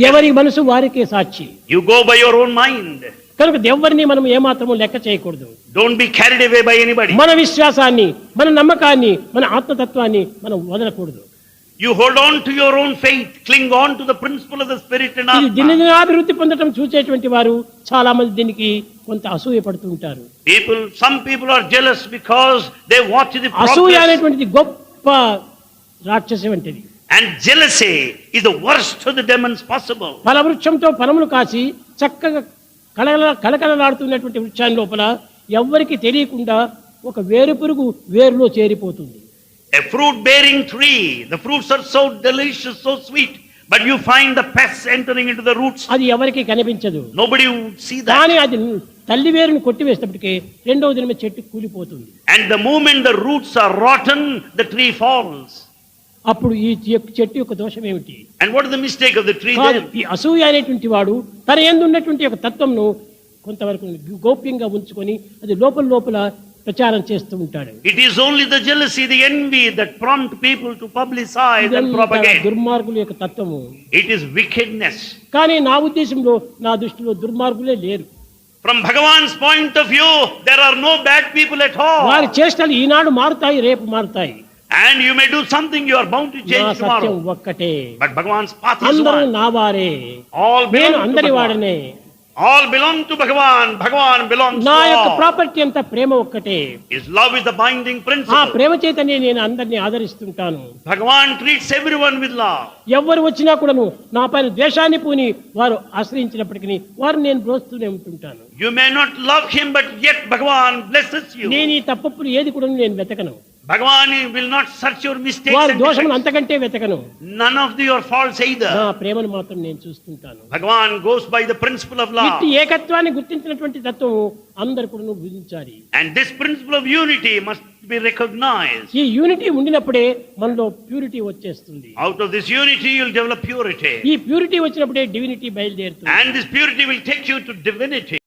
ఎవరి మనసు వారికే సాక్షి. You go by your own mind. కనుక ఎవరిని మనం ఏమాత్రము లెక్క చేయకూడదు. Don't be carried away by anybody. మన విశ్వాసాన్ని, మన నమ్మకాన్ని, మన ఆత్మతత్వాన్ని మనం వదలకూడదు. You hold on to your own faith, cling on to the principle of the spirit in ఇది Atma. దినదినాభివృద్ధి పొందడం చూసేటువంటి వారు చాలా మంది దీనికి కొంత అసూయ పడుతూ ఉంటారు. Some people are jealous because they watch the అసూయ progress. అనేటువంటిది గొప్ప రాక్షసి వంటిది. And jealousy is the worst of the demons possible. ఫలవృక్షంతో ఫలములు కాసి చక్కగా కళకళలాడుతున్నటువంటి వృక్షాన్ని లోపల ఎవ్వరికి తెలియకుండా ఒక వేరు పురుగు వేరులో చేరిపోతుంది. A fruit bearing tree, the fruits are so delicious, so sweet, but you find the pests entering into the roots. అది ఎవరికి కనిపించదు. Nobody would see that. కానీ అది తల్లి వేరుని కొట్టివేసినప్పటికీ రెండవ దినమే చెట్టు కూలిపోతుంది. And the moment the roots are rotten, the tree falls. అప్పుడు ఈ చెట్టు యొక్క దోషం ఏమిటి? And what is the mistake of the tree then? ఈ అసూయ అనేటువంటి వాడు తన యందు ఉన్నటువంటి ఒక తత్వంను కొంతవరకు గోప్యంగా ఉంచుకొని అది లోపల ప్రచారం చేస్తూ ఉంటాడు. It is only the jealousy, the envy that prompt people to publicize and propagate. దుర్మార్గుల యొక్క తత్వము. It is wickedness. కానీ నా ఉద్దేశంలో, నా దృష్టిలో దుర్మార్గులే లేరు. From Bhagavan's point of view, there are no bad people at all. వారి చేష్టలు ఈనాడు మారుతాయి, రేపు మారుతాయి. And you may do something, you are bound to change tomorrow. సత్యం ఒక్కటే. But Bhagavan's path is అందరూ one. నా వారే. All నేను belong to అందరి Bhagavan. వాడనే. All belong to Bhagavan. Bhagavan belongs to నా యొక్క all. ప్రాపర్టీ అంతా ప్రేమ ఒక్కటే. His love is the binding ఆ principle. ప్రేమ చేతనే నేను అందరినీ ఆదరిస్తుంటాను. Bhagavan treats everyone with love. ఎవరు వచ్చినా కూడాను నా పైన ద్వేషాన్ని పూని వారు ఆశ్రయించినప్పటికీ వారు నేను బ్రోస్తూనే ఉంటుంటాను. You may not love him, but yet Bhagavan blesses you. నేను ఈ తప్పులు ఏది కూడా నేను వెతకను. Bhagavan will not search your mistakes వారి and దోషములు defects. అంతకంటే వెతకను. None of your faults నా either. ప్రేమను మాత్రం నేను చూస్తుంటాను. Bhagavan goes by the principle of love. ఇట్టి ఏకత్వాన్ని గుర్తించినటువంటి తత్వం అందరు కూడా గుర్తించాలి. And this principle of unity must be recognized. ఈ యూనిటీ ఉండినప్పుడే మనలో ప్యూరిటీ వచ్చేస్తుంది. Out of this unity, you'll develop purity. ఈ ప్యూరిటీ వచ్చినప్పుడే డివినిటీ బయలుదేరుతుంది. And this purity will take you to divinity.